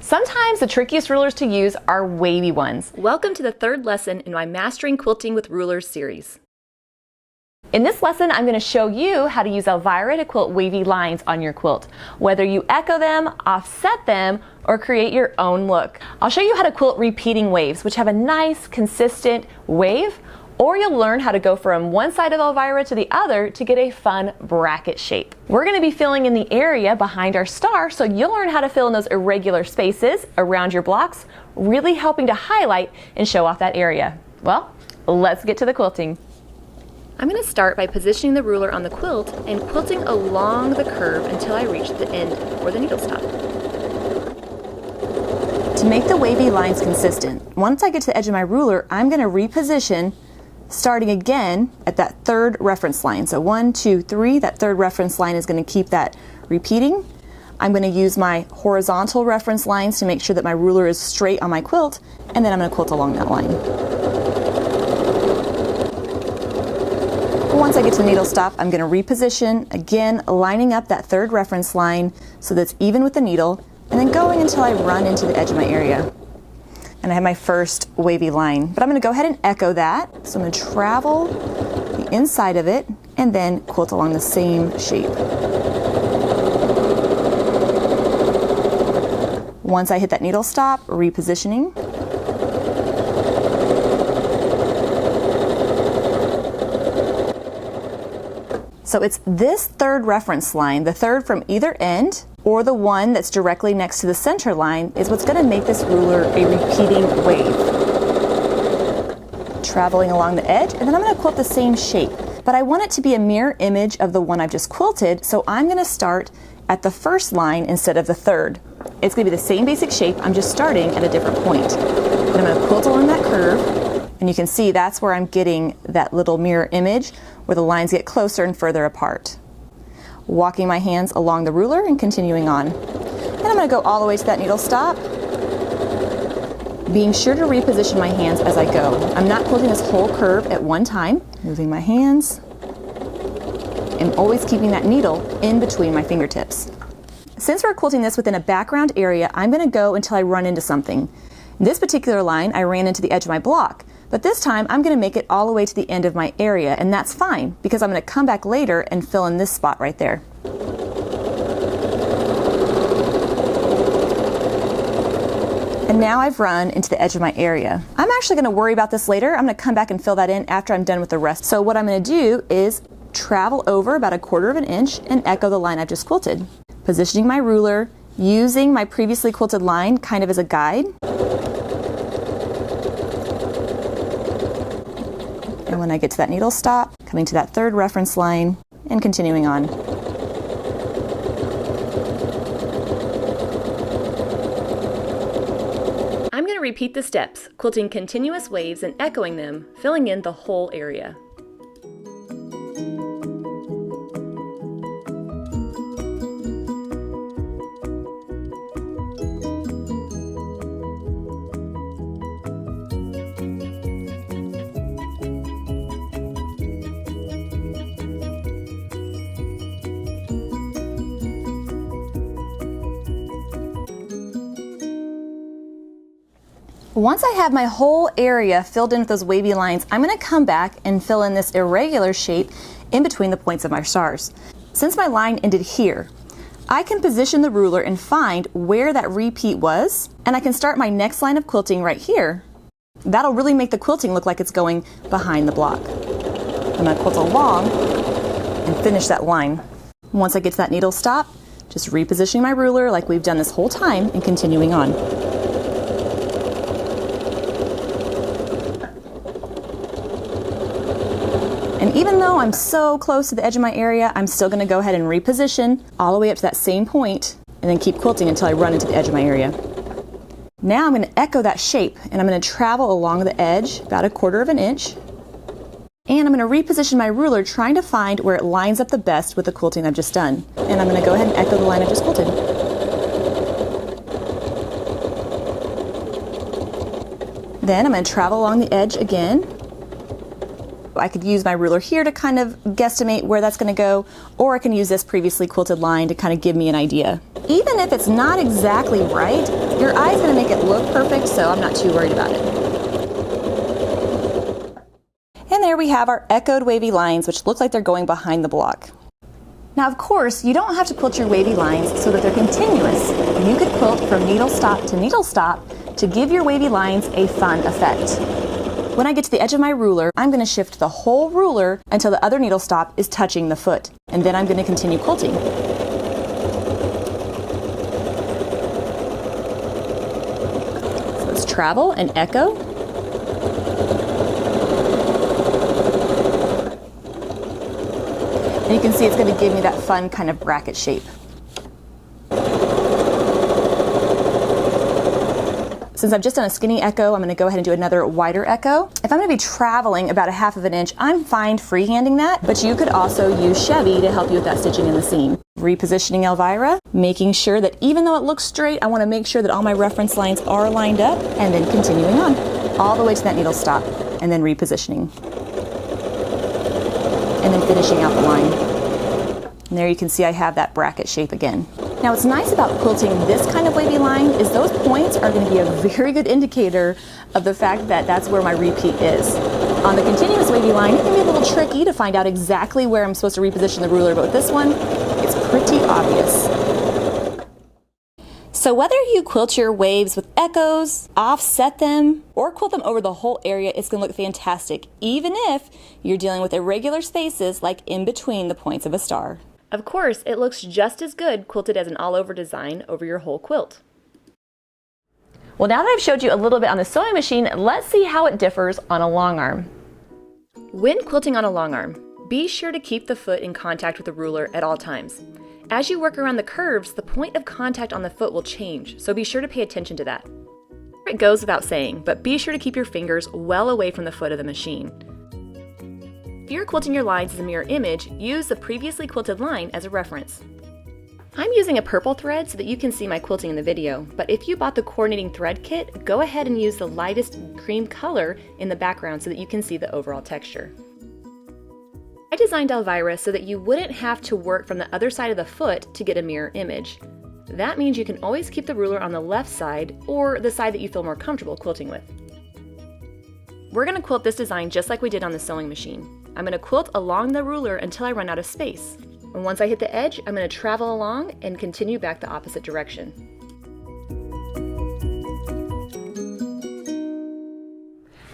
Sometimes the trickiest rulers to use are wavy ones. Welcome to the third lesson in my Mastering Quilting with Rulers series. In this lesson, I'm going to show you how to use Elvira to quilt wavy lines on your quilt, whether you echo them, offset them, or create your own look. I'll show you how to quilt repeating waves, which have a nice, consistent wave, or you'll learn how to go from one side of Elvira to the other to get a fun bracket shape. We're going to be filling in the area behind our star, so you'll learn how to fill in those irregular spaces around your blocks, really helping to highlight and show off that area. Well, let's get to the quilting. I'm going to start by positioning the ruler on the quilt and quilting along the curve until I reach the end where the needle stops. To make the wavy lines consistent, once I get to the edge of my ruler, I'm going to reposition, starting again at that third reference line. So 1, 2, 3, that third reference line is going to keep that repeating. I'm going to use my horizontal reference lines to make sure that my ruler is straight on my quilt, and then I'm going to quilt along that line. Once I get to the needle stop, I'm going to reposition, again lining up that third reference line so that's even with the needle, and then going until I run into the edge of my area. And I have my first wavy line. But I'm going to go ahead and echo that. So I'm going to travel the inside of it and then quilt along the same shape. Once I hit that needle stop, repositioning. So it's this third reference line, the third from either end, or the one that's directly next to the center line, is what's going to make this ruler a repeating wave. Traveling along the edge, and then I'm going to quilt the same shape. But I want it to be a mirror image of the one I've just quilted, so I'm going to start at the first line instead of the third. It's going to be the same basic shape, I'm just starting at a different point. And I'm going to quilt along that curve, and you can see that's where I'm getting that little mirror image where the lines get closer and further apart. Walking my hands along the ruler and continuing on. And I'm going to go all the way to that needle stop, being sure to reposition my hands as I go. I'm not quilting this whole curve at one time, moving my hands, and always keeping that needle in between my fingertips. Since we're quilting this within a background area, I'm going to go until I run into something. In this particular line, I ran into the edge of my block. But this time, I'm going to make it all the way to the end of my area, and that's fine, because I'm going to come back later and fill in this spot right there. And now I've run into the edge of my area. I'm actually going to worry about this later. I'm going to come back and fill that in after I'm done with the rest. So what I'm going to do is travel over about 1/4 of an inch and echo the line I've just quilted. Positioning my ruler, using my previously quilted line kind of as a guide. And when I get to that needle stop, coming to that third reference line and continuing on. I'm going to repeat the steps, quilting continuous waves and echoing them, filling in the whole area. Once I have my whole area filled in with those wavy lines, I'm going to come back and fill in this irregular shape in between the points of my stars. Since my line ended here, I can position the ruler and find where that repeat was, and I can start my next line of quilting right here. That'll really make the quilting look like it's going behind the block. I'm going to quilt along and finish that line. Once I get to that needle stop, just repositioning my ruler like we've done this whole time and continuing on. And even though I'm so close to the edge of my area, I'm still going to go ahead and reposition all the way up to that same point and then keep quilting until I run into the edge of my area. Now I'm going to echo that shape, and I'm going to travel along the edge about 1/4 of an inch. And I'm going to reposition my ruler, trying to find where it lines up the best with the quilting I've just done. And I'm going to go ahead and echo the line I just quilted. Then I'm going to travel along the edge again. I could use my ruler here to kind of guesstimate where that's going to go, or I can use this previously quilted line to kind of give me an idea. Even if it's not exactly right, Your eye's gonna make it look perfect, so I'm not too worried about it. And there we have our echoed wavy lines, which look like they're going behind the block. Now, of course, you don't have to quilt your wavy lines so that they're continuous. You could quilt from needle stop to give your wavy lines a fun effect. When I get to the edge of my ruler, I'm going to shift the whole ruler until the other needle stop is touching the foot, and then I'm going to continue quilting. So let's travel and echo. And you can see it's going to give me that fun kind of bracket shape. Since I've just done a skinny echo, I'm going to go ahead and do another wider echo. If I'm going to be traveling about 1/2 of an inch, I'm fine freehanding that, but you could also use Chevy to help you with that stitching in the seam. Repositioning Elvira, making sure that even though it looks straight, I want to make sure that all my reference lines are lined up, and then continuing on, all the way to that needle stop, and then repositioning. And then finishing out the line. And there you can see I have that bracket shape again. Now what's nice about quilting this kind of wavy line is those points are going to be a very good indicator of the fact that that's where my repeat is. On the continuous wavy line, it can be a little tricky to find out exactly where I'm supposed to reposition the ruler, but with this one, it's pretty obvious. So whether you quilt your waves with echoes, offset them, or quilt them over the whole area, it's going to look fantastic, even if you're dealing with irregular spaces like in between the points of a star. Of course, it looks just as good quilted as an all-over design over your whole quilt. Well, now that I've showed you a little bit on the sewing machine, let's see how it differs on a long arm. When quilting on a long arm, be sure to keep the foot in contact with the ruler at all times. As you work around the curves, the point of contact on the foot will change, so be sure to pay attention to that. It goes without saying, but be sure to keep your fingers well away from the foot of the machine. If you're quilting your lines as a mirror image, use the previously quilted line as a reference. I'm using a purple thread so that you can see my quilting in the video, but if you bought the coordinating thread kit, go ahead and use the lightest cream color in the background so that you can see the overall texture. I designed Elvira so that you wouldn't have to work from the other side of the foot to get a mirror image. That means you can always keep the ruler on the left side or the side that you feel more comfortable quilting with. We're going to quilt this design just like we did on the sewing machine. I'm going to quilt along the ruler until I run out of space. And once I hit the edge, I'm going to travel along and continue back the opposite direction.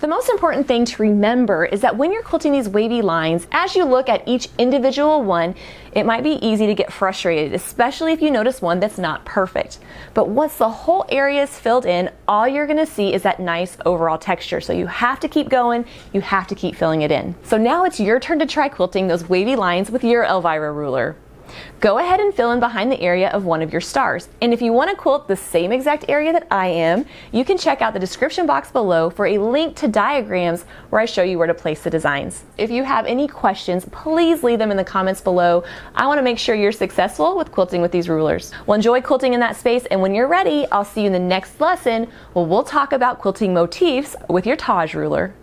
The most important thing to remember is that when you're quilting these wavy lines, as you look at each individual one, it might be easy to get frustrated, especially if you notice one that's not perfect. But once the whole area is filled in, all you're gonna see is that nice overall texture. So you have to keep going, you have to keep filling it in. So now it's your turn to try quilting those wavy lines with your Elvira ruler. Go ahead and fill in behind the area of one of your stars. And if you want to quilt the same exact area that I am, you can check out the description box below for a link to diagrams where I show you where to place the designs. If you have any questions, please leave them in the comments below. I want to make sure you're successful with quilting with these rulers. Well, enjoy quilting in that space, and when you're ready, I'll see you in the next lesson where we'll talk about quilting motifs with your Taj ruler.